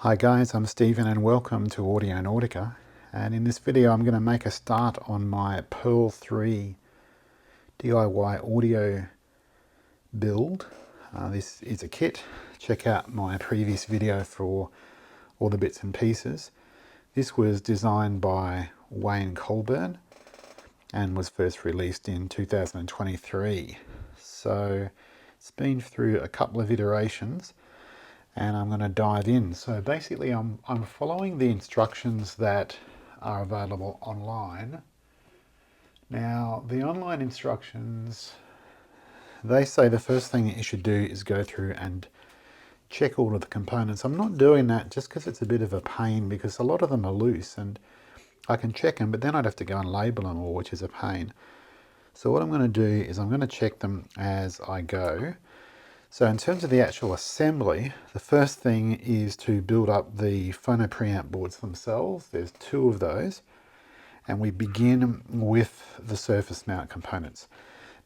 Hi guys, I'm Stephen and welcome to Audio Nautica, and in this video I'm going to make a start on my Pearl 3 DIY audio build. This is a kit. Check out my previous video for all the bits and pieces. This was designed by Wayne Colburn and was first released in 2023. So it's been through a couple of iterations. And I'm going to dive in. So basically I'm following the instructions that are available online. Now the online instructions, they say the first thing that you should do is go through and check all of the components. I'm not doing that just because it's a bit of a pain, because a lot of them are loose and I can check them, but then I'd have to go and label them all, which is a pain. So what I'm going to do is I'm going to check them as I go. So in terms of the actual assembly, the first thing is to build up the Phono Preamp boards themselves. There's two of those, and we begin with the surface mount components.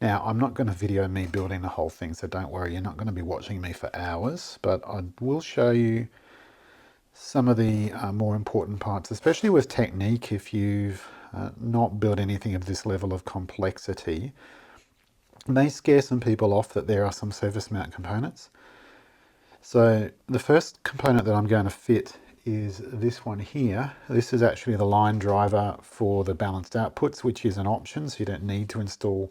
Now, I'm not going to video me building the whole thing, so don't worry, you're not going to be watching me for hours, but I will show you some of the more important parts, especially with technique. If you've not built anything of this level of complexity, it may scare some people off that there are some surface mount components. So the first component that I'm going to fit is this one here. This is actually the line driver for the balanced outputs, which is an option, so you don't need to install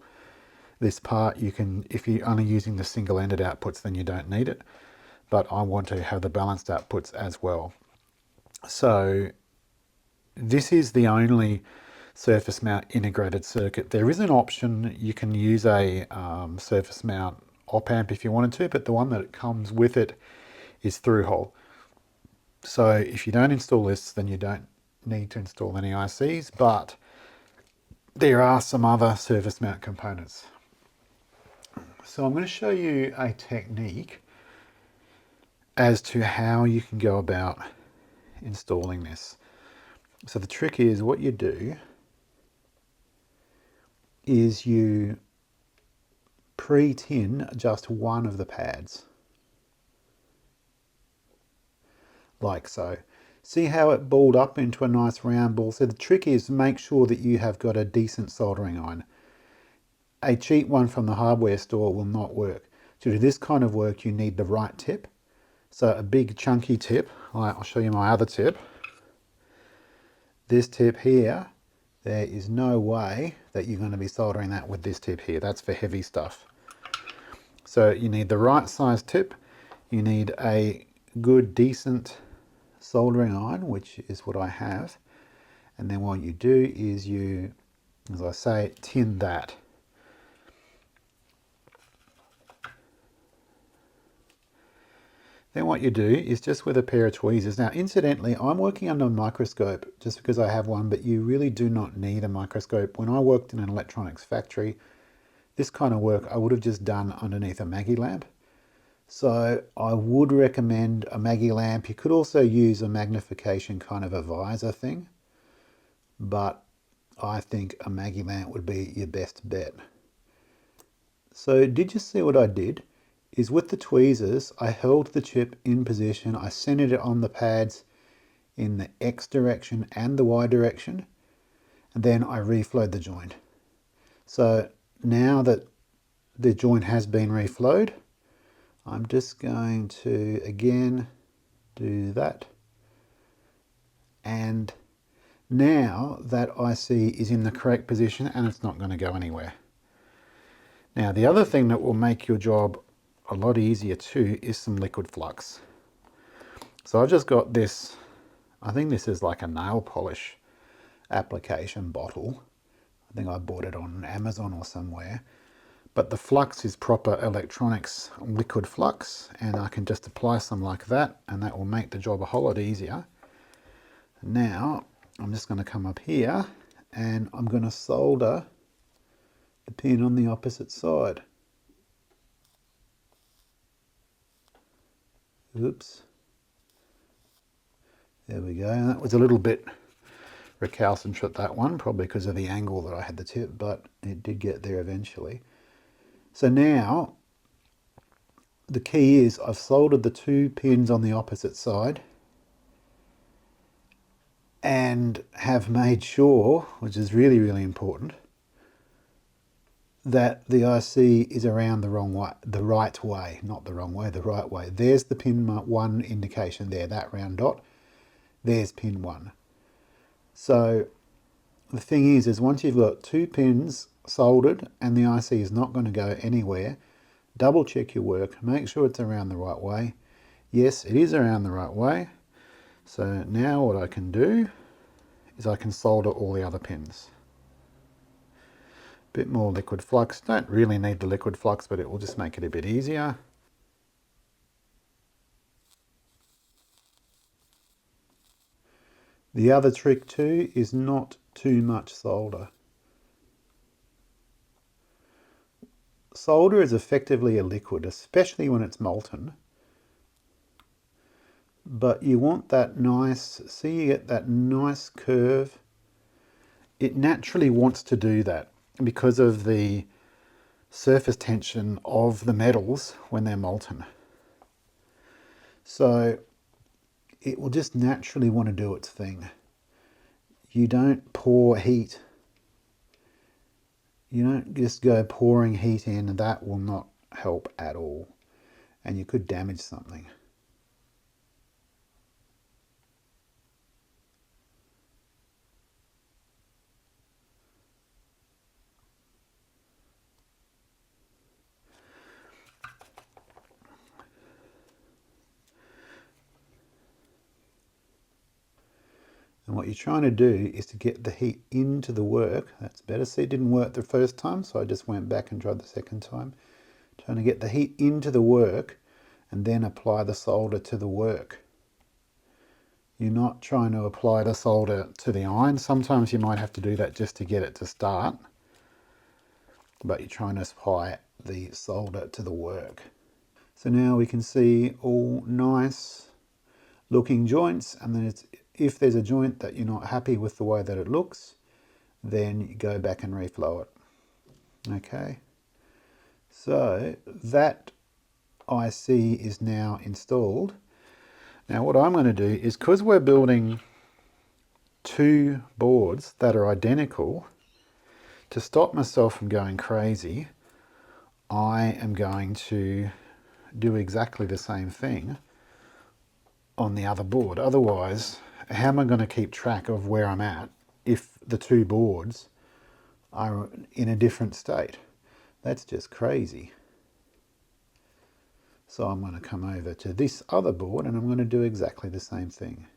this part. You can, if you're only using the single-ended outputs, then you don't need it. But I want to have the balanced outputs as well. So this is the only surface mount integrated circuit. There is an option, you can use a surface mount op amp if you wanted to, but the one that comes with it is through hole. So if you don't install this, then you don't need to install any ICs, but there are some other surface mount components. So I'm going to show you a technique as to how you can go about installing this. So the trick is, what you do is you pre-tin just one of the pads, like so. See how it balled up into a nice round ball? So the trick is, make sure that you have got a decent soldering iron. A cheap one from the hardware store will not work. To do this kind of work, you need the right tip. So a big chunky tip, I'll show you my other tip. This tip here, there is no way that you're going to be soldering that with this tip here. That's for heavy stuff. So you need the right size tip. You need a good, decent soldering iron, which is what I have. And then what you do is you, as I say, tin that. Then what you do is just with a pair of tweezers. Now, incidentally, I'm working under a microscope just because I have one, but you really do not need a microscope. When I worked in an electronics factory, this kind of work I would have just done underneath a Maggie lamp. So I would recommend a Maggie lamp. You could also use a magnification kind of a visor thing, but I think a Maggie lamp would be your best bet. So did you see what I did? Is with the tweezers, I held the chip in position, I centered it on the pads in the X direction and the Y direction, and then I reflowed the joint. So now that the joint has been reflowed, I'm just going to again do that. And now that IC is in the correct position and it's not going to go anywhere. Now the other thing that will make your job a lot easier too is some liquid flux. So I've just got this, I think this is like a nail polish application bottle. I think I bought it on Amazon or somewhere. But the flux is proper electronics liquid flux, and I can just apply some like that, and that will make the job a whole lot easier. Now I'm just going to come up here and I'm going to solder the pin on the opposite side. Oops. There we go. And that was a little bit recalcitrant, that one, probably because of the angle that I had the tip, but it did get there eventually. So now the key is I've soldered the two pins on the opposite side, and have made sure, which is really, really important, that the IC is around the wrong way, the right way, not the wrong way, the right way. There's the pin 1 indication there, that round dot. There's pin 1. So the thing is once you've got 2 pins soldered and the IC is not going to go anywhere, double check your work, make sure it's around the right way. Yes, it is around the right way. So now what I can do is I can solder all the other pins. Bit more liquid flux. Don't really need the liquid flux, but it will just make it a bit easier. The other trick too is not too much solder. Solder is effectively a liquid, especially when it's molten. But you want that nice, see, you get that nice curve. It naturally wants to do that because of the surface tension of the metals when they're molten. So it will just naturally want to do its thing. You don't pour heat. You don't just go pouring heat in, and that will not help at all. And you could damage something. And what you're trying to do is to get the heat into the work. That's better. See, it didn't work the first time, so I just went back and tried the second time. Trying to get the heat into the work and then apply the solder to the work. You're not trying to apply the solder to the iron. Sometimes you might have to do that just to get it to start, but you're trying to apply the solder to the work. So now we can see all nice looking joints, and then if there's a joint that you're not happy with the way that it looks, then you go back and reflow it. Okay, so that IC is now installed. Now what I'm going to do is, because we're building 2 boards that are identical, to stop myself from going crazy, I am going to do exactly the same thing on the other board. Otherwise, how am I going to keep track of where I'm at if the 2 boards are in a different state? That's just crazy. So I'm going to come over to this other board and I'm going to do exactly the same thing.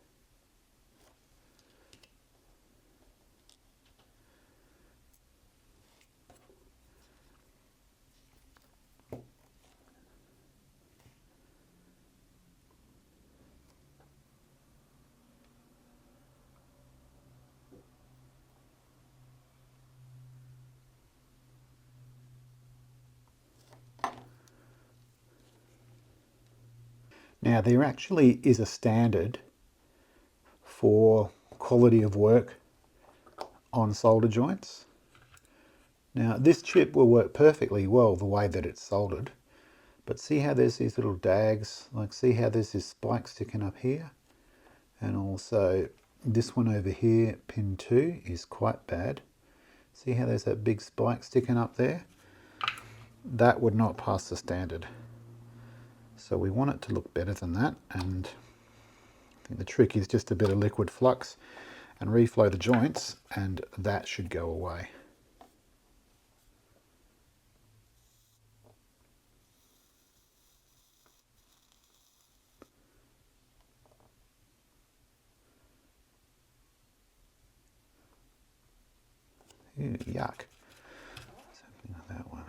Now there actually is a standard for quality of work on solder joints. Now this chip will work perfectly well the way that it's soldered, but see how there's these little dags, like see how there's this spike sticking up here, and also this one over here, pin 2, is quite bad. See how there's that big spike sticking up there? That would not pass the standard. So we want it to look better than that, and I think the trick is just a bit of liquid flux and reflow the joints, and that should go away. Ew, yuck. What's happening with that one?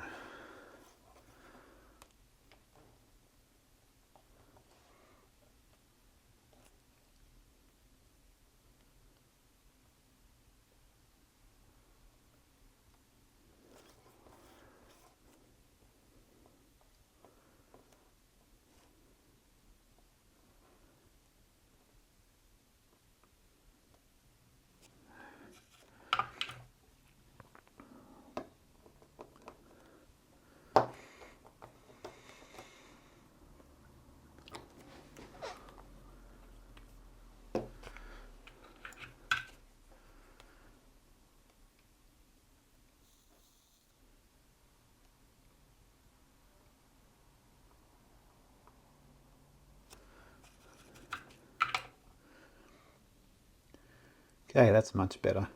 Okay, that's much better.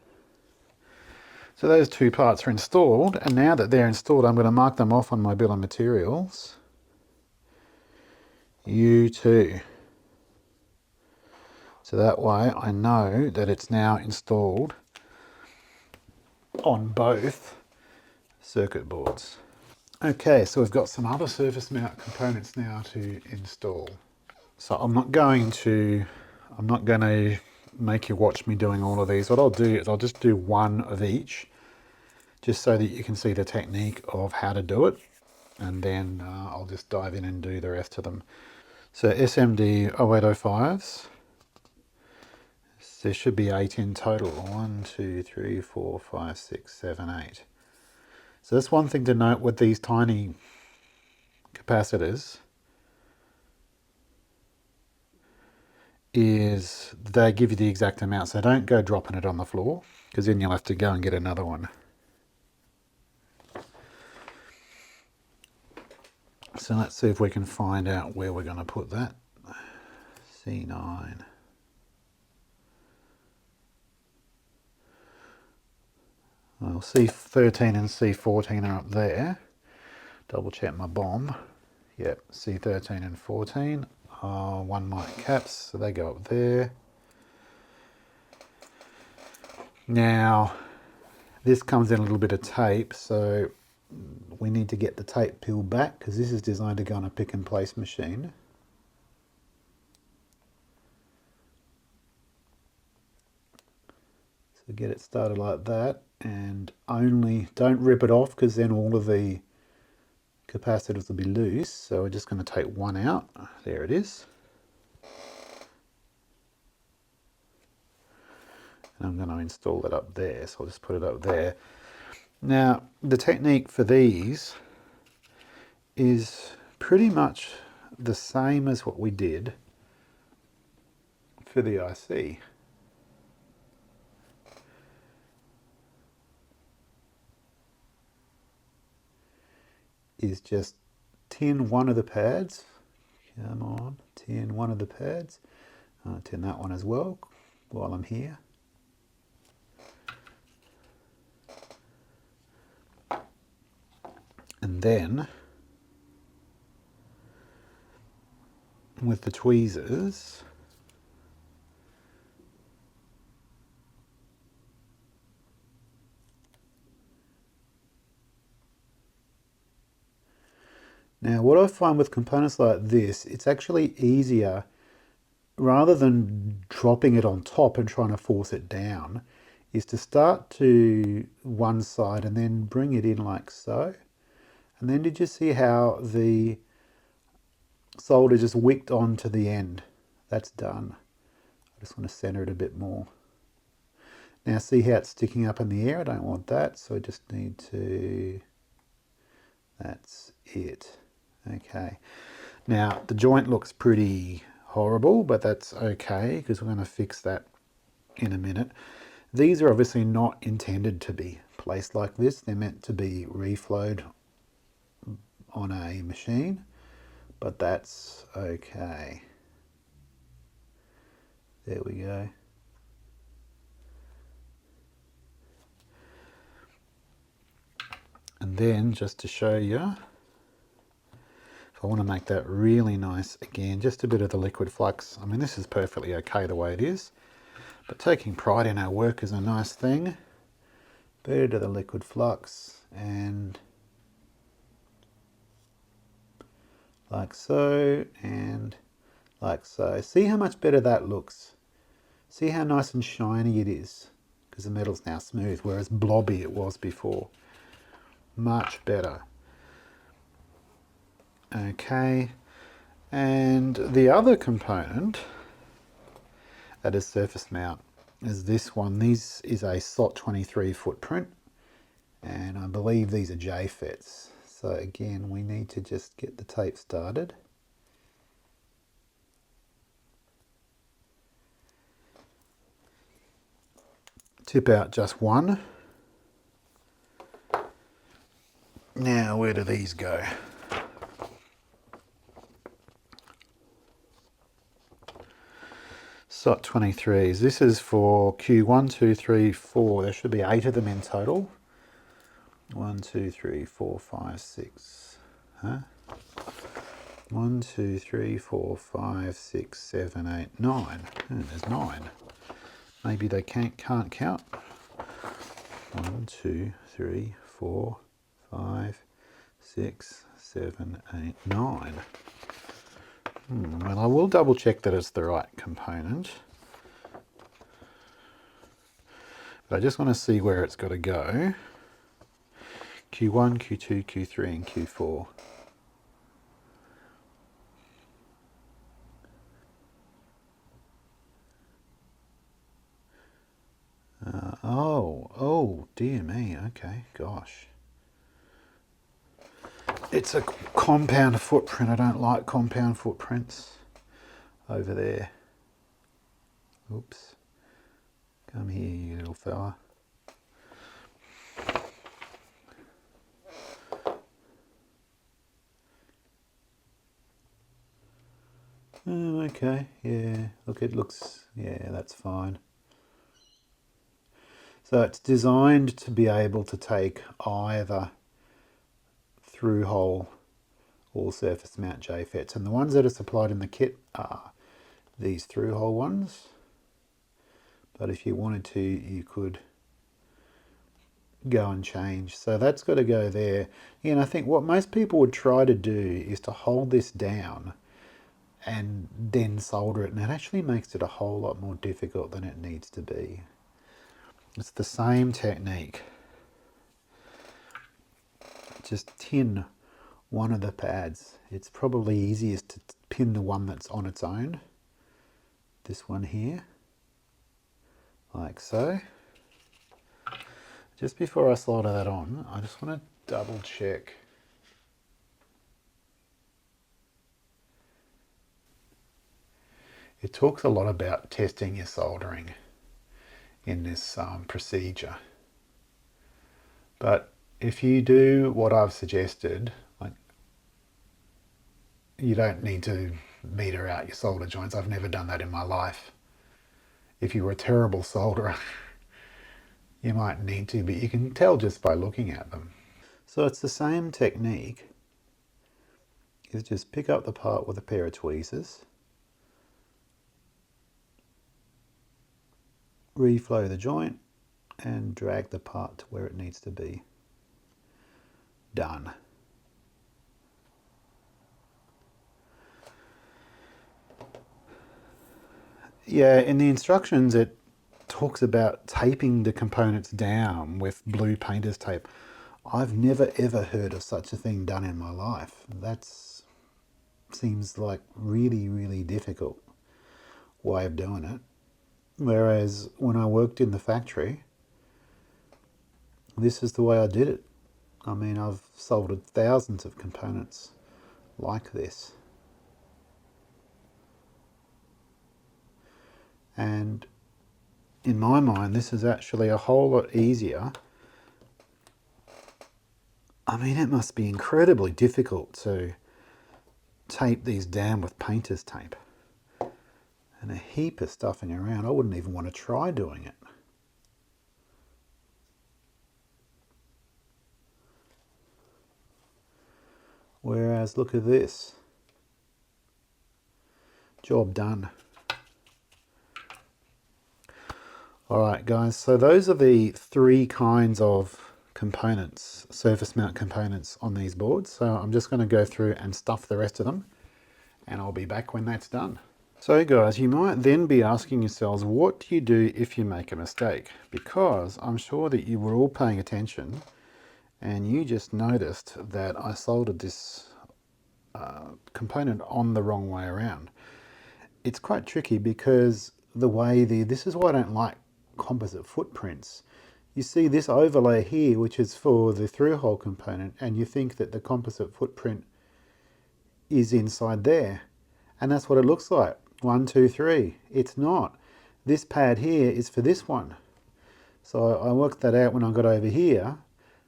So those two parts are installed, and now that they're installed, I'm going to mark them off on my bill of materials. U2. So that way I know that it's now installed on both circuit boards. Okay, so we've got some other surface mount components now to install. So I'm not going to make you watch me doing all of these. What I'll do is I'll just do one of each, just so that you can see the technique of how to do it, and then I'll just dive in and do the rest of them. So SMD 0805s, there should be 8 in total. 1, 2, 3, 4, 5, 6, 7, 8. So that's one thing to note with these tiny capacitors, is they give you the exact amount, so don't go dropping it on the floor, because then you'll have to go and get another one. So let's see if we can find out where we're going to put that. C9. Well, C13 and C14 are up there. Double check my bomb. Yep, C13 and 14 are 1 mic caps, so they go up there. Now, this comes in a little bit of tape, so we need to get the tape peeled back, because this is designed to go on a pick and place machine. So get it started like that, and only don't rip it off, because then all of the capacitors will be loose. So we're just going to take one out. There it is. And I'm going to install it up there, so I'll just put it up there. Now, the technique for these is pretty much the same as what we did for the IC. Is just tin one of the pads. Come on, tin one of the pads. Tin that one as well while I'm here. And then with the tweezers, now what I find with components like this, it's actually easier, rather than dropping it on top and trying to force it down, is to start to one side and then bring it in like so. And then did you see how the solder just wicked onto the end? That's done. I just want to center it a bit more. Now see how it's sticking up in the air? I don't want that, so I just need to, that's it. Okay. Now the joint looks pretty horrible, but that's okay, because we're going to fix that in a minute. These are obviously not intended to be placed like this. They're meant to be reflowed on a machine, but that's okay. There we go. And then just to show you, if I want to make that really nice again, just a bit of the liquid flux. I mean, this is perfectly okay the way it is, but taking pride in our work is a nice thing. Bit of the liquid flux, and like so, and like so. See how much better that looks? See how nice and shiny it is? Because the metal's now smooth, whereas blobby it was before. Much better. Okay, and the other component that is surface mount is this one. This is a slot 23 footprint, and I believe these are JFETs. So again, we need to just get the tape started. Tip out just one. Now, where do these go? slot 23s. This is for Q1, 2, 3, 4. There should be 8 of them in total. 1, 2, 3, 4, 5, 6. Huh? 1, 2, 3, 4, 5, 6, 7, 8, 9. There's 9. Maybe they can't count. 1, 2, 3, 4, 5, 6, 7, 8, 9. Well, I will double check that it's the right component. But I just want to see where it's got to go. Q1, Q2, Q3 and Q4. Oh dear me, okay, gosh. It's a compound footprint. I don't like compound footprints. Over there. Oops. Come here, you little fella. Oh, okay, yeah, look, it looks, yeah, that's fine. So it's designed to be able to take either through hole or surface mount JFETs, and the ones that are supplied in the kit are these through hole ones, but if you wanted to, you could go and change. So that's got to go there. And I think what most people would try to do is to hold this down and then solder it, and it actually makes it a whole lot more difficult than it needs to be. It's the same technique. Just tin one of the pads. It's probably easiest to pin the one that's on its own. This one here, like so. Just before I solder that on, I just want to double check. It talks a lot about testing your soldering in this procedure. But if you do what I've suggested, like, you don't need to meter out your solder joints. I've never done that in my life. If you were a terrible solderer, you might need to, but you can tell just by looking at them. So it's the same technique. You just pick up the part with a pair of tweezers, reflow the joint, and drag the part to where it needs to be. Done. Yeah, in the instructions it talks about taping the components down with blue painter's tape. I've never ever heard of such a thing done in my life. That seems like really difficult way of doing it. Whereas when I worked in the factory, this is the way I did it. I mean, I've soldered thousands of components like this. And in my mind, this is actually a whole lot easier. I mean, it must be incredibly difficult to tape these down with painter's tape. And a heap of stuffing around. I wouldn't even want to try doing it. Whereas, look at this. Job done. Alright guys, so those are the 3 kinds of components, surface mount components on these boards. So I'm just going to go through and stuff the rest of them, and I'll be back when that's done. So guys, you might then be asking yourselves, what do you do if you make a mistake? Because I'm sure that you were all paying attention and you just noticed that I soldered this component on the wrong way around. It's quite tricky because the way this is why I don't like composite footprints. You see this overlay here, which is for the through-hole component, and you think that the composite footprint is inside there. And that's what it looks like. 1, 2, 3. It's not. This pad here is for this one. So I worked that out when I got over here.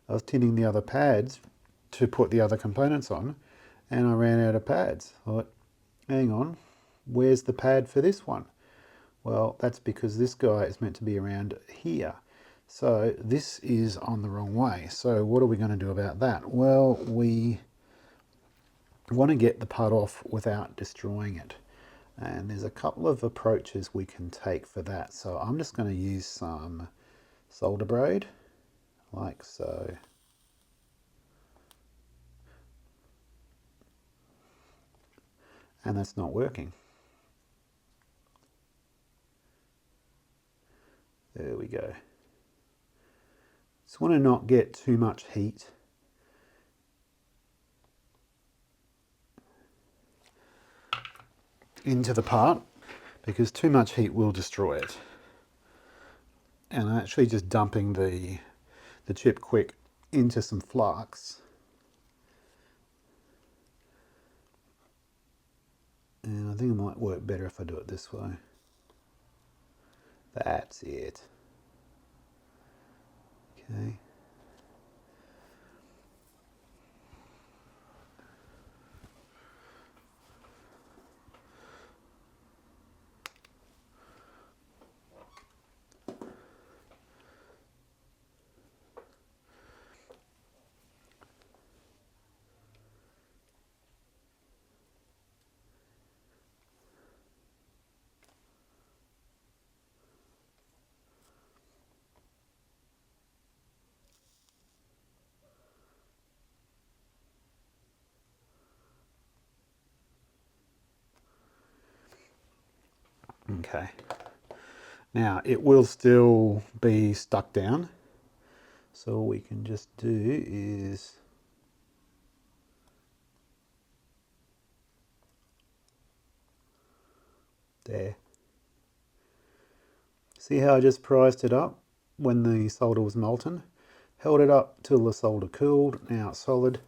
I was tinning the other pads to put the other components on, and I ran out of pads. I thought, hang on, where's the pad for this one? Well, that's because this guy is meant to be around here. So this is on the wrong way. So what are we going to do about that? Well, we want to get the part off without destroying it. And there's a couple of approaches we can take for that. So I'm just going to use some solder braid, like so. And that's not working. There we go. Just want to not get too much heat into the part, because too much heat will destroy it. And I'm actually just dumping the chip quick into some flux. And I think it might work better if I do it this way. That's it. Okay. Okay. Now it will still be stuck down. So all we can just do is there. See how I just prised it up when the solder was molten? Held it up till the solder cooled. Now it's solid.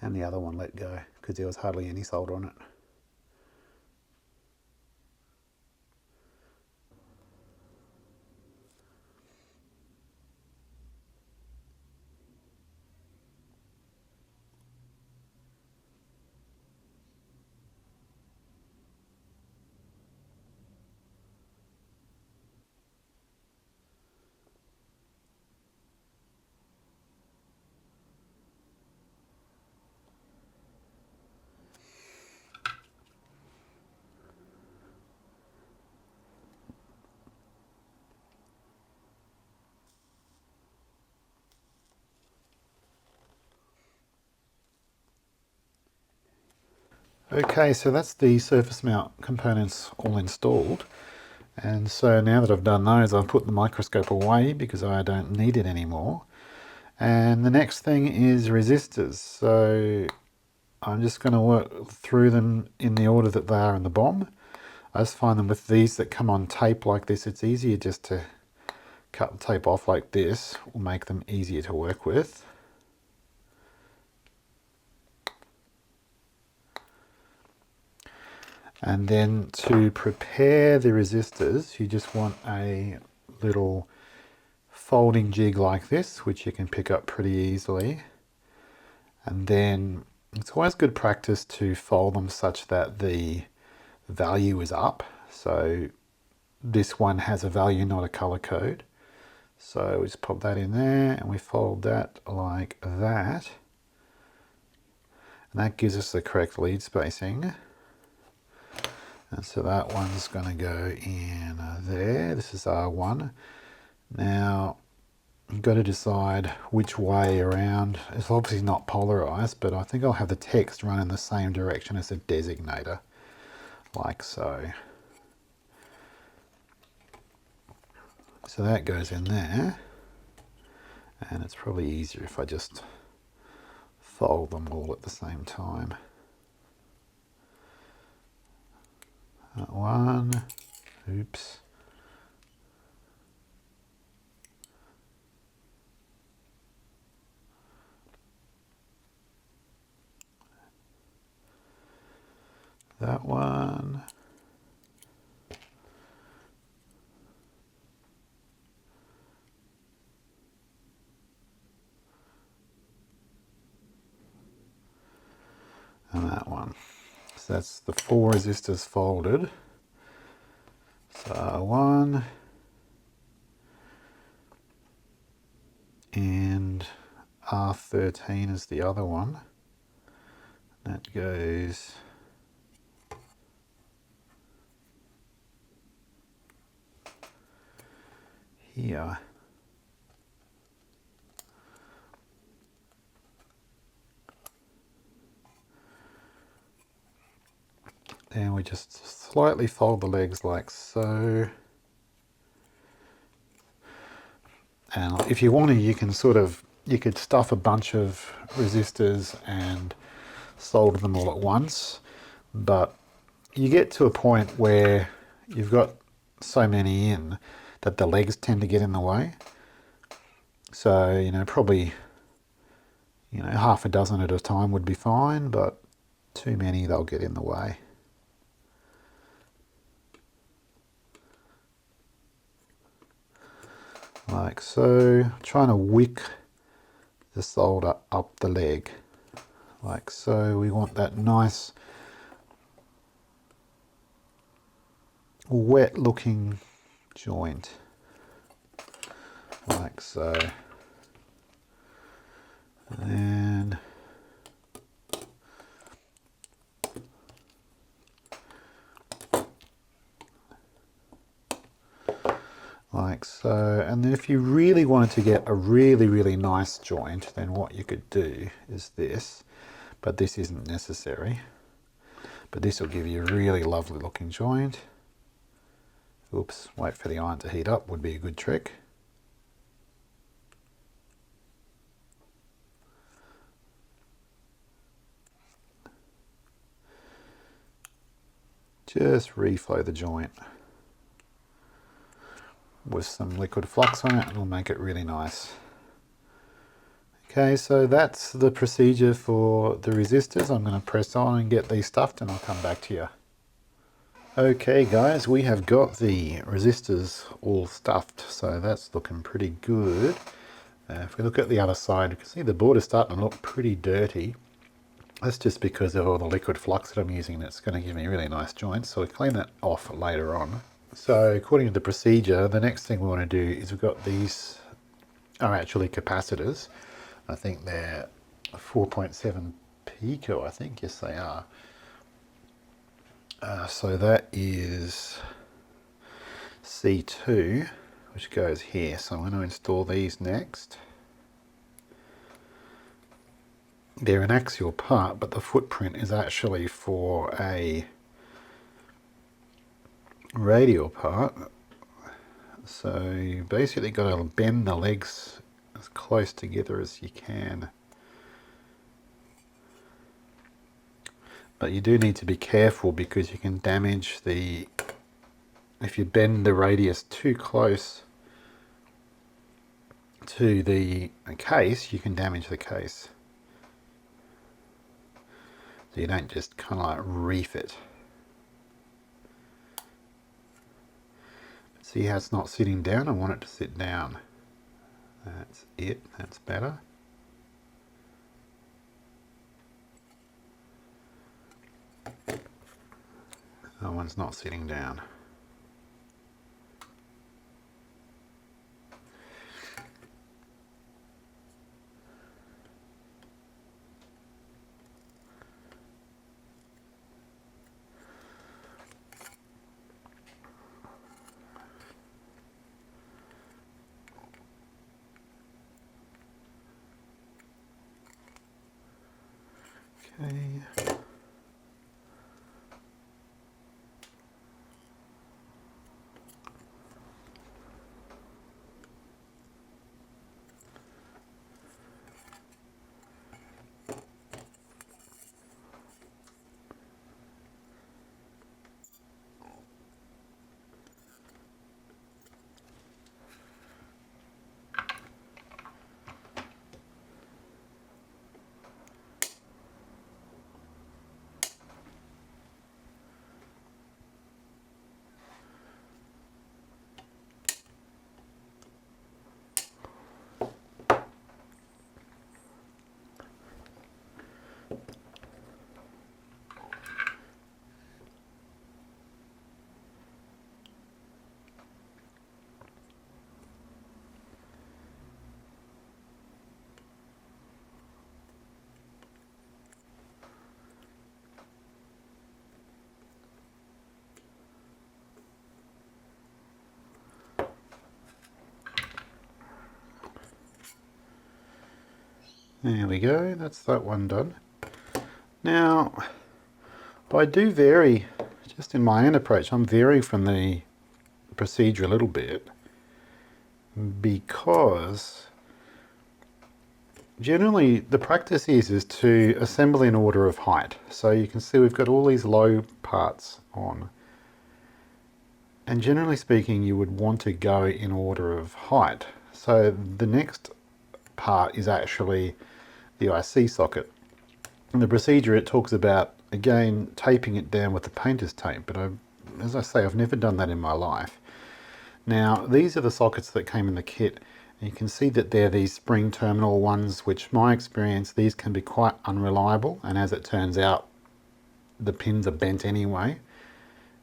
And the other one let go because there was hardly any solder on it. Okay, so that's the surface mount components all installed. And so now that I've done those, I've put the microscope away because I don't need it anymore. And the next thing is resistors. So I'm just going to work through them in the order that they are in the BOM. I just find them with these that come on tape like this, it's easier just to cut the tape off like this. Will make them easier to work with. And then to prepare the resistors, you just want a little folding jig like this, which you can pick up pretty easily. And then it's always good practice to fold them such that the value is up. So this one has a value, not a color code. So we just pop that in there and we fold that like that. And that gives us the correct lead spacing. And so that one's going to go in there. This is R1. Now, you've got to decide which way around. It's obviously not polarized, but I think I'll have the text run in the same direction as the designator, like so. So that goes in there. And it's probably easier if I just fold them all at the same time. That one, oops. That one. and that one. So that's the 4 resistors folded. So 1 and R13 is the other one. That goes here. Then we just slightly fold the legs like so. And if you want to, you can you could stuff a bunch of resistors and solder them all at once. But you get to a point where you've got so many in that the legs tend to get in the way. So, probably, half a dozen at a time would be fine, but too many, they'll get in the way. Like so, trying to wick the solder up the leg. Like so, we want that nice, wet looking joint. Like so. And like so. And then if you really wanted to get a really, really nice joint, then what you could do is this, but this isn't necessary. But this will give you a really lovely looking joint. Oops, wait for the iron to heat up would be a good trick. Just reflow the joint with some liquid flux on it, and it'll make it really nice. Okay, so that's the procedure for the resistors. I'm going to press on and get these stuffed, and I'll come back to you. Okay guys, we have got the resistors all stuffed, so that's looking pretty good. If we look at the other side, you can see the board is starting to look pretty dirty. That's just because of all the liquid flux that I'm using. It's going to give me really nice joints, so we'll clean that off later on. So according to the procedure, the next thing we want to do is we've got these are actually capacitors. I think they're 4.7 pico, I think. Yes, they are. So that is C2, which goes here. So I'm going to install these next. They're an axial part, but the footprint is actually for a radial part. So you basically got to bend the legs as close together as you can. But you do need to be careful because you can damage the, if you bend the radius too close to the case, you can damage the case. So you don't just kind of like reef it. See how it's not sitting down? I want it to sit down. That's it, that's better. That one's not sitting down. Okay. There we go, that's that one done. Now, I do vary, just in my own approach, I'm varying from the procedure a little bit, because generally the practice is to assemble in order of height. So you can see we've got all these low parts on. And generally speaking, you would want to go in order of height. So the next part is actually the IC socket. In the procedure, it talks about, again, taping it down with the painter's tape. But as I say, I've never done that in my life. Now, these are the sockets that came in the kit. And you can see that they're these spring terminal ones, which my experience, these can be quite unreliable. And as it turns out, the pins are bent anyway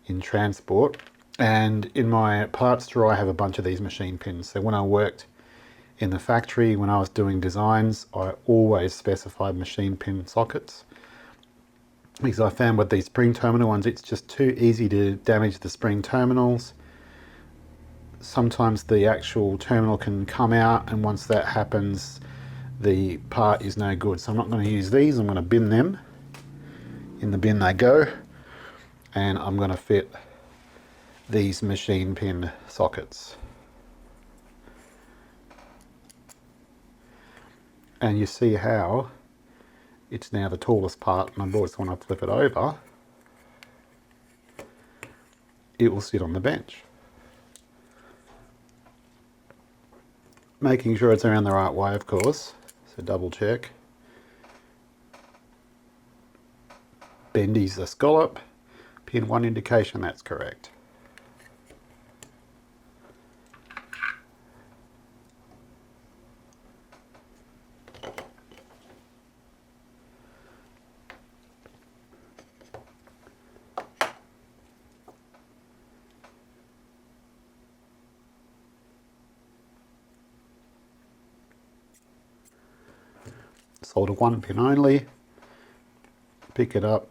in transport. And in my parts drawer, I have a bunch of these machine pins. So when I worked in the factory, when I was doing designs, I always specified machine pin sockets, because I found with these spring terminal ones, it's just too easy to damage the spring terminals. Sometimes the actual terminal can come out, and once that happens, the part is no good. So I'm not going to use these, I'm going to bin them. In the bin they go, and I'm going to fit these machine pin sockets. And you see how it's now the tallest part, and of course when I flip it over, it will sit on the bench. Making sure it's around the right way, of course, so double check. Bendy's the scallop, pin 1 indication, that's correct. Solder 1 pin only, pick it up,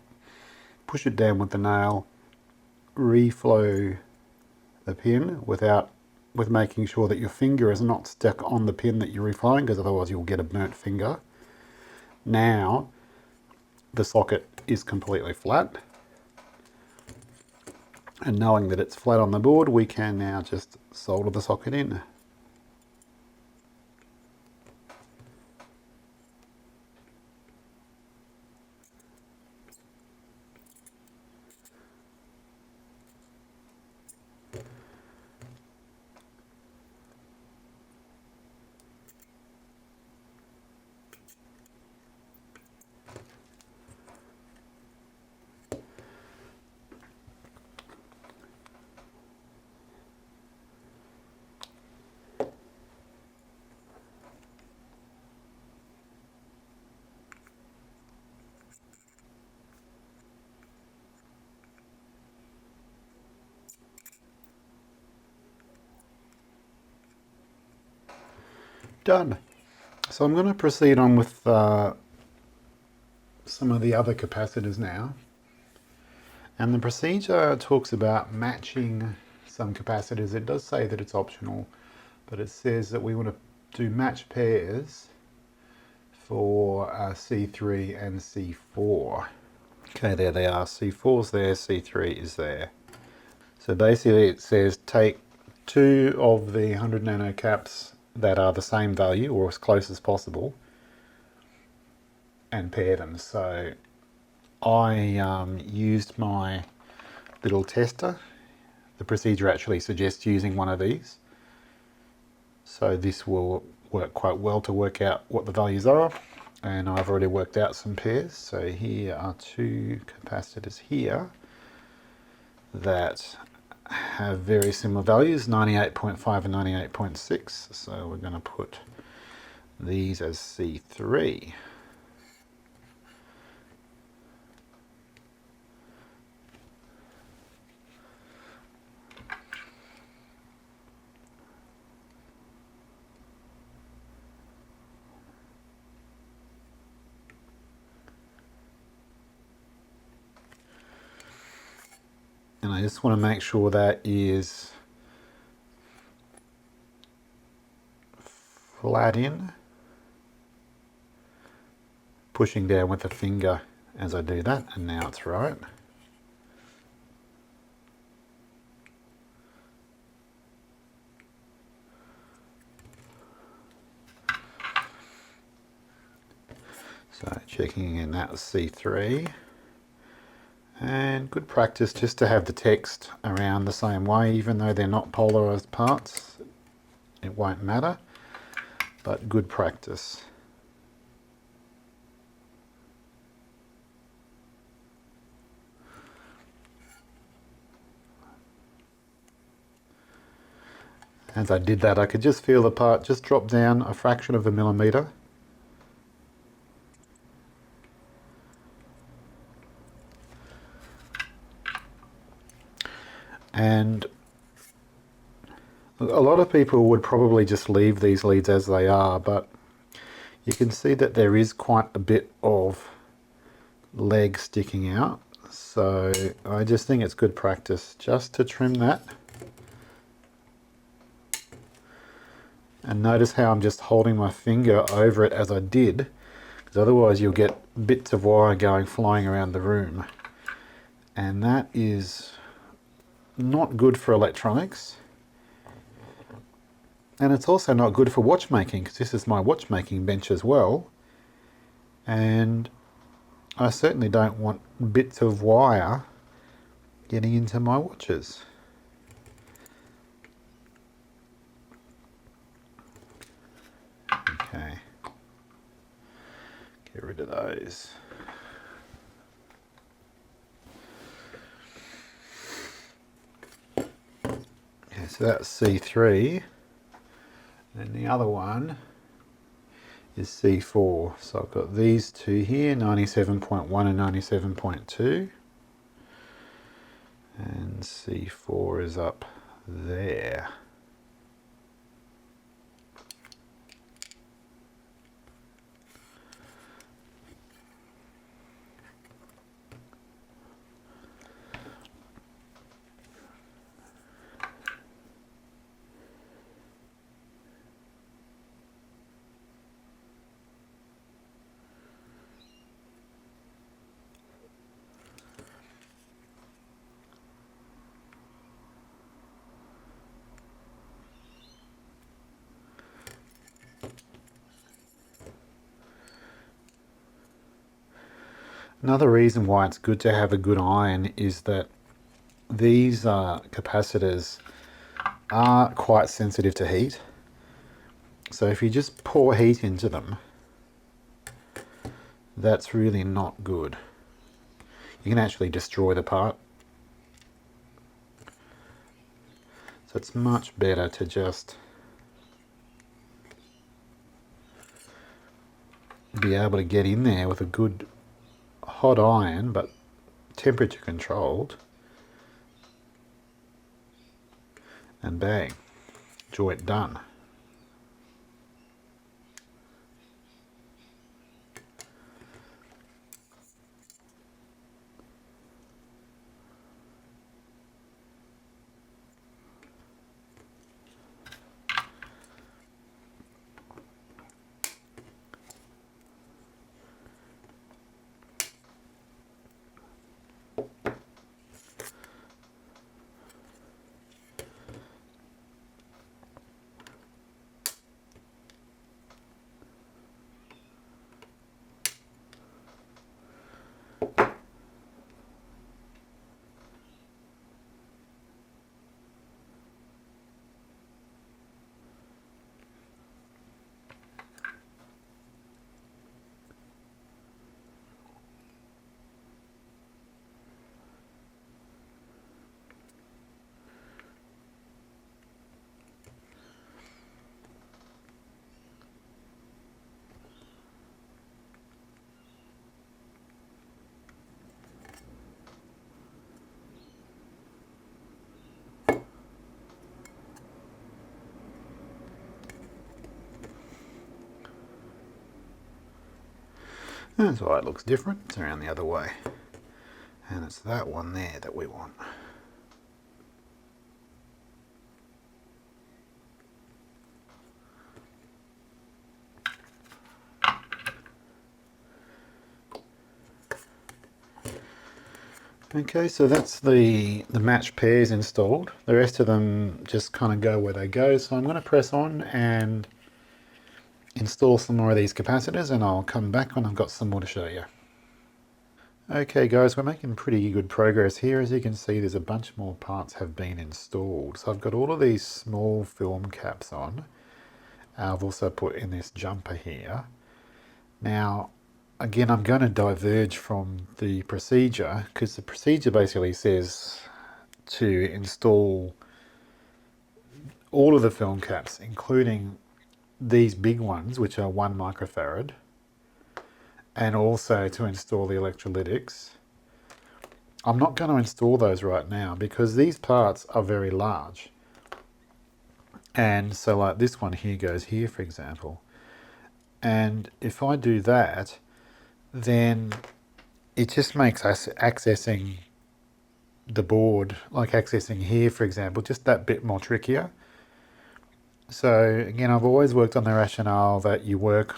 push it down with the nail, reflow the pin with making sure that your finger is not stuck on the pin that you're reflowing, because otherwise you'll get a burnt finger. Now the socket is completely flat, and knowing that it's flat on the board, we can now just solder the socket in. Done. So I'm going to proceed on with some of the other capacitors now. And the procedure talks about matching some capacitors. It does say that it's optional, but it says that we want to do match pairs for C3 and C4. Okay, there they are. C4's there, C3 is there. So basically it says take 2 of the 100 nano caps that are the same value or as close as possible and pair them. So I used my little tester. The procedure actually suggests using one of these. So this will work quite well to work out what the values are. And I've already worked out some pairs. So here are 2 capacitors here that have very similar values, 98.5 and 98.6. So we're going to put these as C3. And I just want to make sure that is flat in. pushing down with the finger as I do that, and now it's right. So checking in, that was C3. And good practice just to have the text around the same way, even though they're not polarized parts. It won't matter, but good practice. As I did that, I could just feel the part just drop down a fraction of a millimeter. And a lot of people would probably just leave these leads as they are, but you can see that there is quite a bit of leg sticking out. So I just think it's good practice just to trim that. And notice how I'm just holding my finger over it as I did, because otherwise you'll get bits of wire going flying around the room. And that is not good for electronics. And it's also not good for watchmaking, because this is my watchmaking bench as well. And I certainly don't want bits of wire getting into my watches. Okay, get rid of those. Okay, so that's C3. And the other one is C4. So I've got these two here, 97.1 and 97.2. And C4 is up there. Another reason why it's good to have a good iron is that these capacitors are quite sensitive to heat. So if you just pour heat into them, that's really not good. You can actually destroy the part. So it's much better to just be able to get in there with a good hot iron, but temperature controlled, and bang, joint done. That's why it looks different. It's around the other way. And it's that one there that we want. Okay, so that's the match pairs installed. The rest of them just kind of go where they go. So I'm going to press on and install some more of these capacitors, and I'll come back when I've got some more to show you. Okay guys, we're making pretty good progress here. As you can see, there's a bunch more parts have been installed. So I've got all of these small film caps on. I've also put in this jumper here. Now, again, I'm going to diverge from the procedure because the procedure basically says to install all of the film caps, including these big ones, which are 1 microfarad, and also to install the electrolytics. I'm not going to install those right now because these parts are very large. And so like this one here goes here, for example. And if I do that, then it just makes us accessing the board, like accessing here, for example, just that bit more trickier. So again, I've always worked on the rationale that you work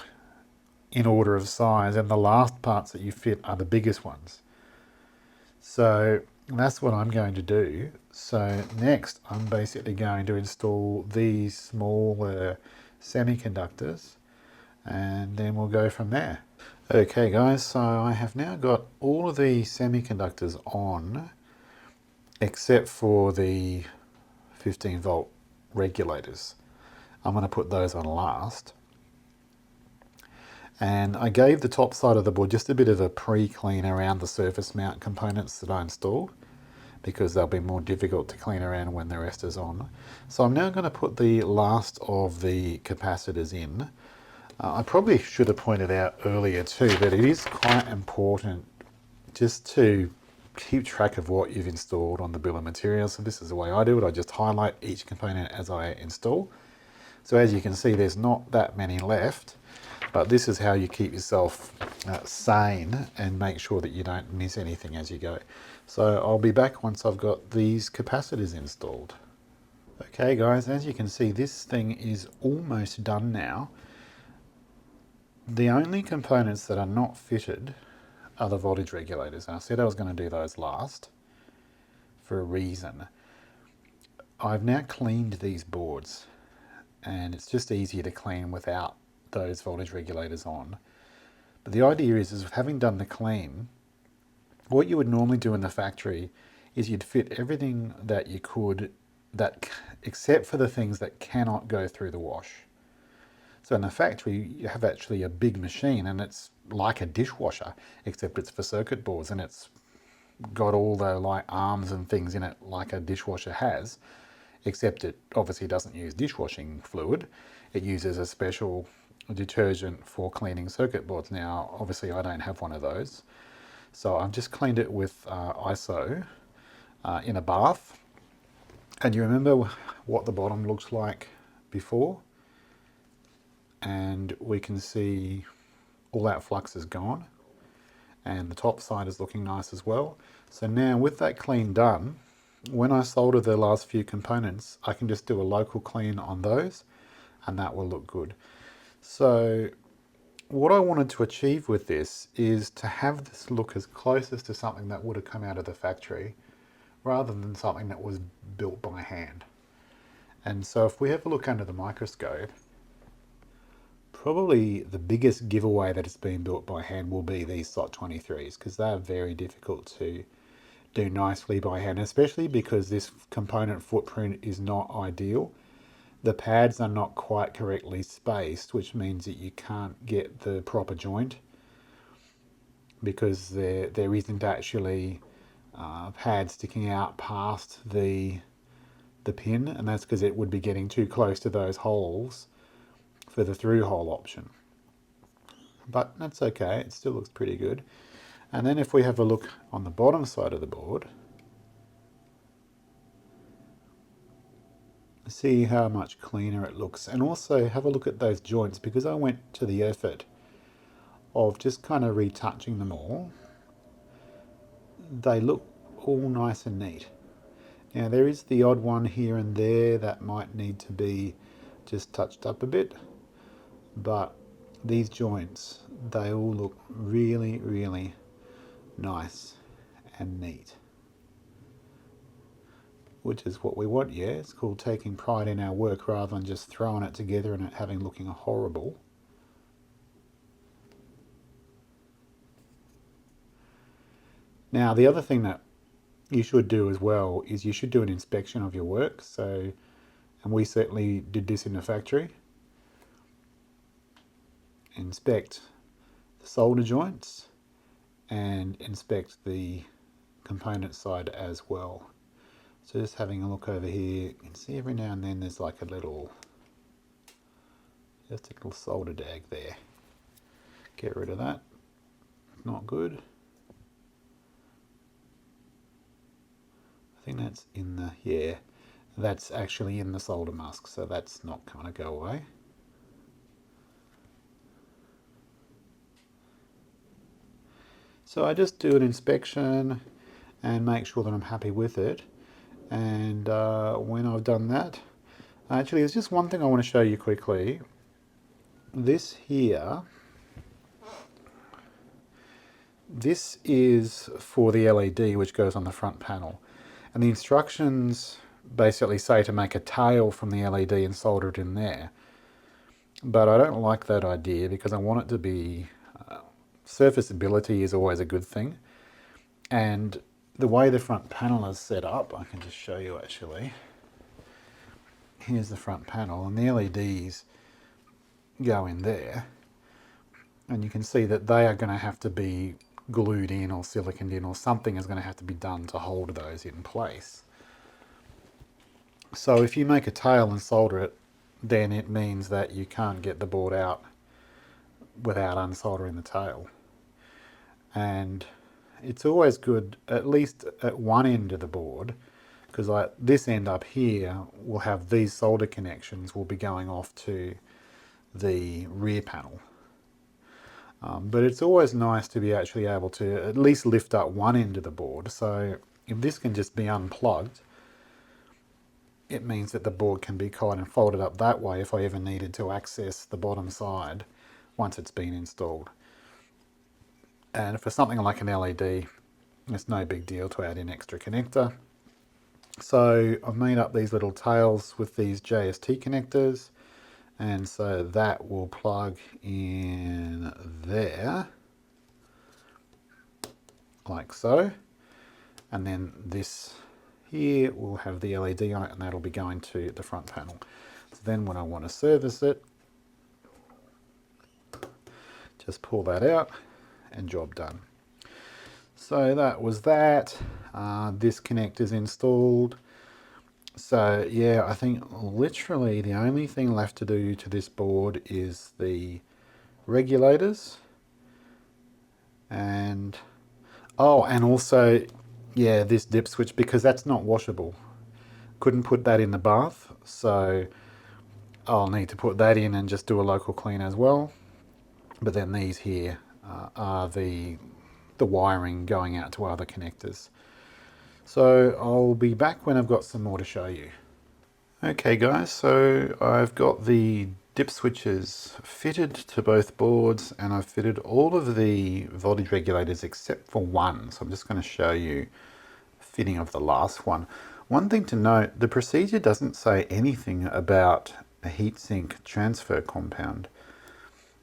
in order of size and the last parts that you fit are the biggest ones. So that's what I'm going to do. So next I'm basically going to install these small semiconductors, and then we'll go from there. Okay guys, so I have now got all of the semiconductors on except for the 15 volt regulators. I'm going to put those on last. And I gave the top side of the board just a bit of a pre-clean around the surface mount components that I installed, because they'll be more difficult to clean around when the rest is on. So I'm now going to put the last of the capacitors in. I probably should have pointed out earlier too that it is quite important just to keep track of what you've installed on the bill of materials. So this is the way I do it. I just highlight each component as I install. So as you can see, there's not that many left, but this is how you keep yourself sane and make sure that you don't miss anything as you go. So I'll be back once I've got these capacitors installed. Okay guys, as you can see, this thing is almost done now. The only components that are not fitted are the voltage regulators. And I said I was going to do those last for a reason. I've now cleaned these boards, and it's just easier to clean without those voltage regulators on. But the idea is having done the clean, what you would normally do in the factory is you'd fit everything that you could, except for the things that cannot go through the wash. So in the factory, you have actually a big machine, and it's like a dishwasher, except it's for circuit boards, and it's got all the like arms and things in it like a dishwasher has, except it obviously doesn't use dishwashing fluid. It uses a special detergent for cleaning circuit boards. Now, obviously I don't have one of those. So I've just cleaned it with ISO in a bath. And you remember what the bottom looks like before? And we can see all that flux is gone. And the top side is looking nice as well. So now with that clean done, when I solder the last few components, I can just do a local clean on those, and that will look good. So what I wanted to achieve with this is to have this look as close as to something that would have come out of the factory, rather than something that was built by hand. And so if we have a look under the microscope, probably the biggest giveaway that it's been built by hand will be these slot 23s, because they are very difficult to do nicely by hand, especially because this component footprint is not ideal. The pads are not quite correctly spaced, which means that you can't get the proper joint, because there isn't actually pad sticking out past the pin, and that's because it would be getting too close to those holes for the through hole option. But that's okay, it still looks pretty good. And then if we have a look on the bottom side of the board, see how much cleaner it looks, and also have a look at those joints, because I went to the effort of just kind of retouching them all. They look all nice and neat. Now there is the odd one here and there that might need to be just touched up a bit, but these joints, they all look really, really nice and neat. which is what we want. Yeah, it's called taking pride in our work rather than just throwing it together and it having looking horrible. Now the other thing that you should do as well is you should do an inspection of your work. So, and we certainly did this in the factory. Inspect the solder joints and inspect the component side as well. So just having a look over here, you can see every now and then there's like a little, just a little solder dag there. Get rid of that, not good. I think that's in the, yeah, that's actually in the solder mask, so that's not going to go away. So I just do an inspection and make sure that I'm happy with it. And when I've done that, actually there's just one thing I want to show you quickly. This here, this is for the LED which goes on the front panel. And the instructions basically say to make a tail from the LED and solder it in there. But I don't like that idea because I want it to be, surfaceability is always a good thing. And the way the front panel is set up, I can just show you actually. Here's the front panel and the LEDs go in there. And you can see that they are going to have to be glued in or siliconed in, or something is going to have to be done to hold those in place. So if you make a tail and solder it, then it means that you can't get the board out without unsoldering the tail. And it's always good, at least at one end of the board, because like this end up here will have these solder connections will be going off to the rear panel. But it's always nice to be actually able to at least lift up one end of the board. So if this can just be unplugged, it means that the board can be kind of folded up that way if I ever needed to access the bottom side once it's been installed. And for something like an LED, it's no big deal to add in extra connector. So I've made up these little tails with these JST connectors. And so that will plug in there, like so. And then this here will have the LED on it, and that'll be going to the front panel. So then when I want to service it, just pull that out and job done. So that was that. This connector's installed. So yeah, I think literally the only thing left to do to this board is the regulators. And oh, and also, yeah, this dip switch, because that's not washable. Couldn't put that in the bath, so I'll need to put that in and just do a local clean as well. But then these here are the wiring going out to other connectors. So I'll be back when I've got some more to show you. Okay guys, so I've got the dip switches fitted to both boards, and I've fitted all of the voltage regulators except for one. So I'm just going to show you fitting of the last one. One thing to note, the procedure doesn't say anything about a heatsink transfer compound,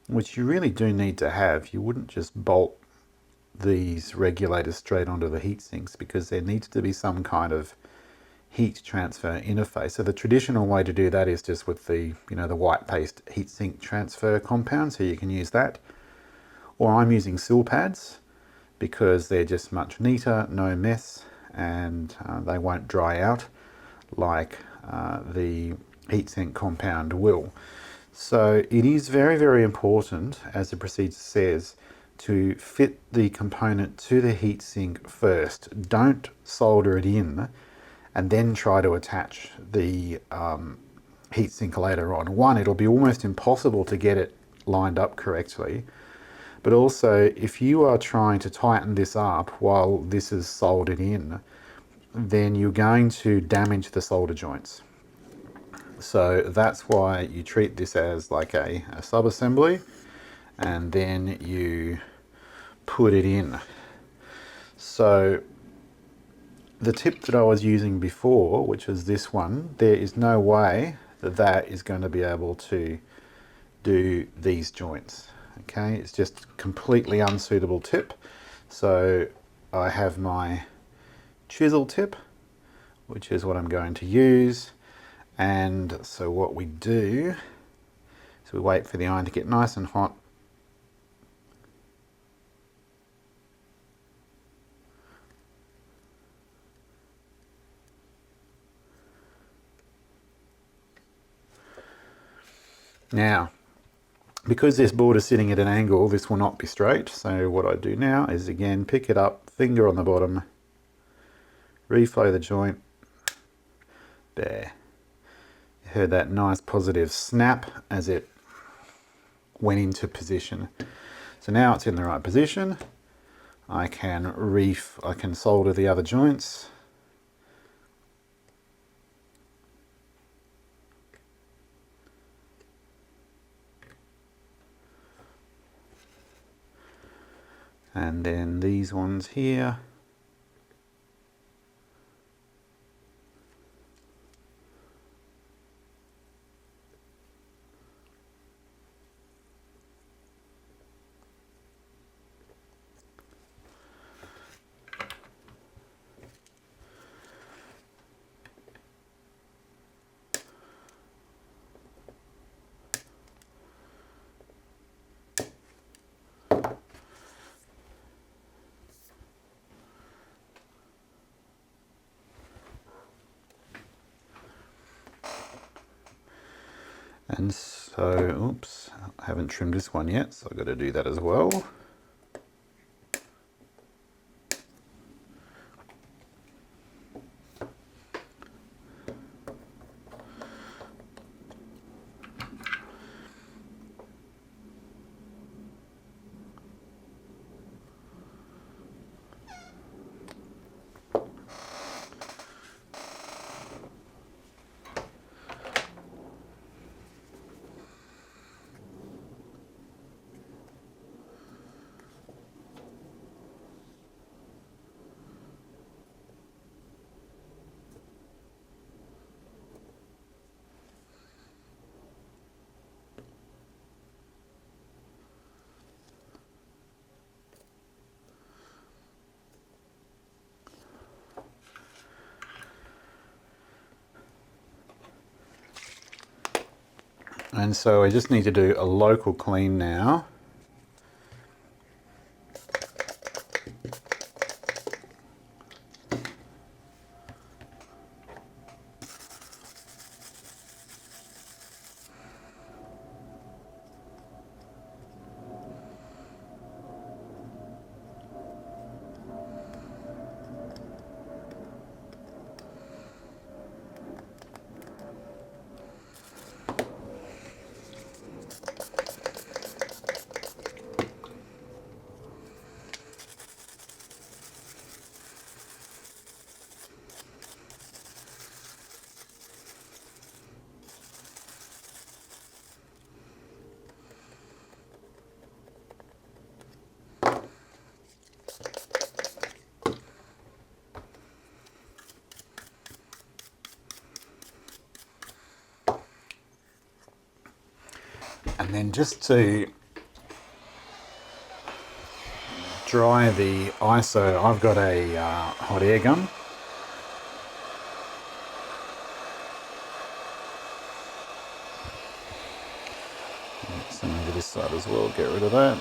which you really do need to have. You wouldn't just bolt these regulators straight onto the heat sinks, because there needs to be some kind of heat transfer interface. So the traditional way to do that is just with the, the white paste heatsink transfer compound, so you can use that. Or I'm using sill pads because they're just much neater, no mess, and they won't dry out like the heatsink compound will. So it is very, very important, as the procedure says, to fit the component to the heatsink first. Don't solder it in and then try to attach the heatsink later on. One, it'll be almost impossible to get it lined up correctly. But also, if you are trying to tighten this up while this is soldered in, then you're going to damage the solder joints. So that's why you treat this as like a sub-assembly, and then you put it in. So the tip that I was using before, which was this one, there is no way that that is going to be able to do these joints. Okay, it's just completely unsuitable tip. So I have my chisel tip, which is what I'm going to use. And so what we do is we wait for the iron to get nice and hot. Now, because this board is sitting at an angle, this will not be straight. So what I do now is again pick it up, finger on the bottom, reflow the joint. There. You heard that nice positive snap as it went into position. So now it's in the right position. I can solder the other joints. And then these ones here. And so, oops, I haven't trimmed this one yet, so I've got to do that as well. And so I just need to do a local clean now. And then just to dry the ISO, I've got a hot air gun. Some over this side as well, get rid of that.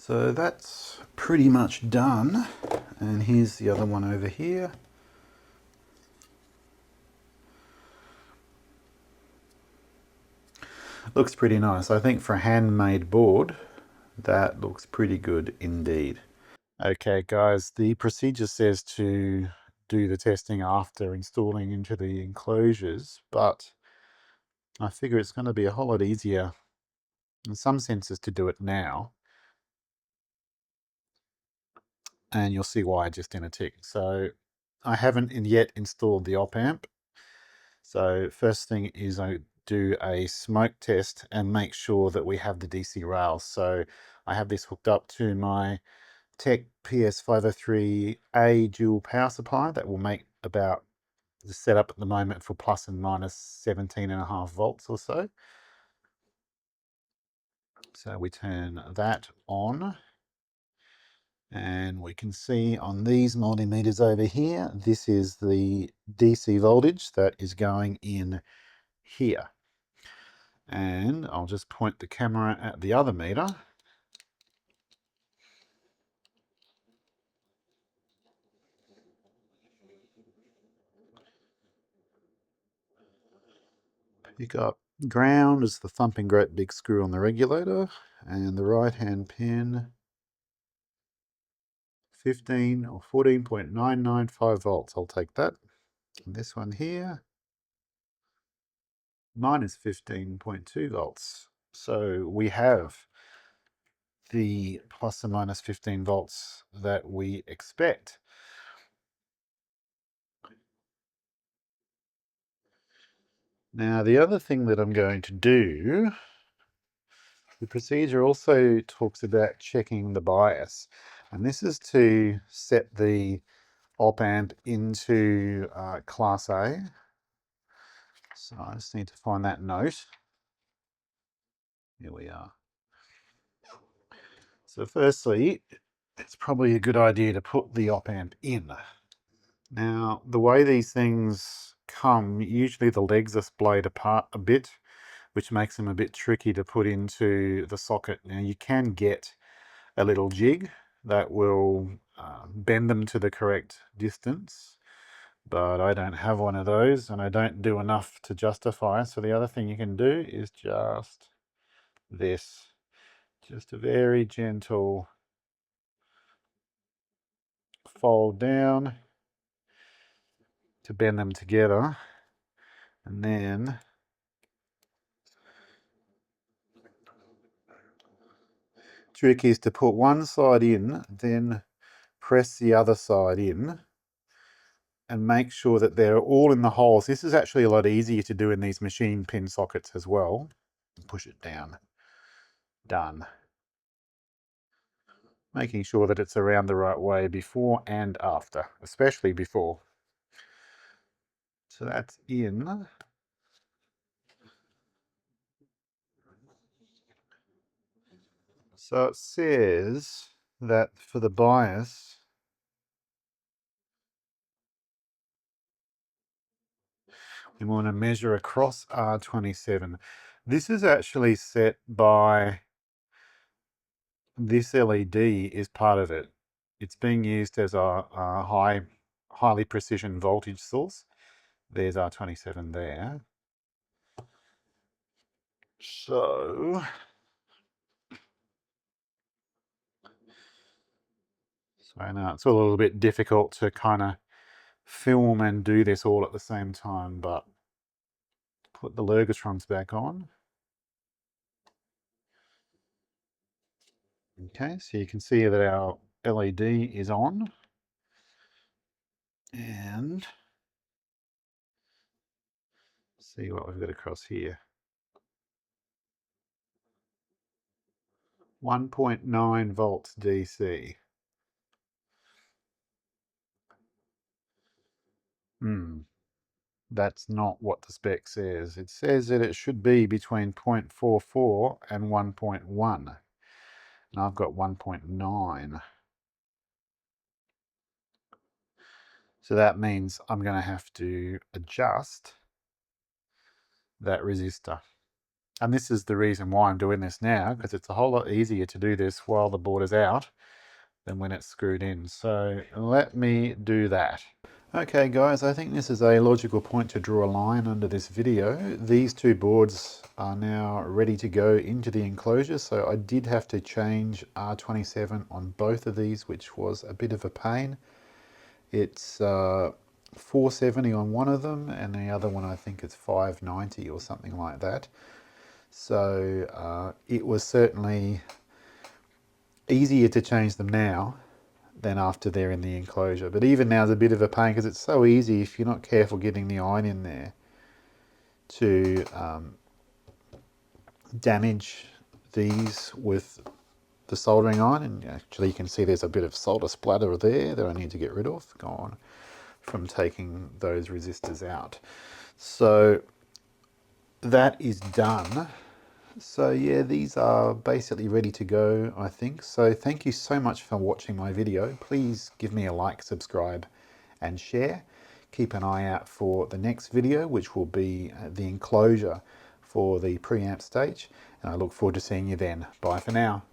So that's pretty much done, and here's the other one over here. Looks pretty nice. I think for a handmade board, that looks pretty good indeed. Okay guys, the procedure says to do the testing after installing into the enclosures, but I figure it's going to be a whole lot easier in some senses to do it now, and you'll see why just in a tick. So I haven't yet installed the op amp, so first thing is I do a smoke test and make sure that we have the DC rails. So I have this hooked up to my Tech PS503A dual power supply that will make about the setup at the moment for plus and minus 17.5 volts or so. So we turn that on, and we can see on these multimeters over here, this is the DC voltage that is going in here. And I'll just point the camera at the other meter. Pick up ground is the thumping great big screw on the regulator, and the right hand pin 15 or 14.995 volts. I'll take that. And this one here, mine is 15.2 volts. So we have the plus or minus 15 volts that we expect. Now the other thing that I'm going to do, the procedure also talks about checking the bias, and this is to set the op amp into class A. So I just need to find that note. Here we are. So firstly, it's probably a good idea to put the op amp in. Now, the way these things come, usually the legs are splayed apart a bit, which makes them a bit tricky to put into the socket. Now, you can get a little jig that will bend them to the correct distance, but I don't have one of those, and I don't do enough to justify. So the other thing you can do is just this. Just a very gentle fold down to bend them together, and then trick is to put one side in, then press the other side in, and make sure that they're all in the holes. This is actually a lot easier to do in these machine pin sockets as well. Push it down. Done. Making sure that it's around the right way before and after, especially before. So that's in. So it says that for the bias, we want to measure across R27. This is actually set by this LED is part of it. It's being used as a highly precision voltage source. There's R27 there. So now it's a little bit difficult to kind of film and do this all at the same time, but put the Lurgatrons back on. Okay, so you can see that our LED is on, and see what we've got across here. 1.9 volts DC. That's not what the spec says. It says that it should be between 0.44 and 1.1. And I've got 1.9. So that means I'm going to have to adjust that resistor. And this is the reason why I'm doing this now, because it's a whole lot easier to do this while the board is out than when it's screwed in. So let me do that. Okay guys, I think this is a logical point to draw a line under this video. These two boards are now ready to go into the enclosure, so I did have to change R27 on both of these, which was a bit of a pain. It's 470 on one of them, and the other one I think it's 590 or something like that. So it was certainly easier to change them now than after they're in the enclosure. But even now is a bit of a pain because it's so easy, if you're not careful getting the iron in there, to damage these with the soldering iron. And actually you can see there's a bit of solder splatter there that I need to get rid of, gone from taking those resistors out. So that is done. So yeah, these are basically ready to go, I think. So thank you so much for watching my video. Please give me a like, subscribe and share. Keep an eye out for the next video, which will be the enclosure for the preamp stage. And I look forward to seeing you then. Bye for now.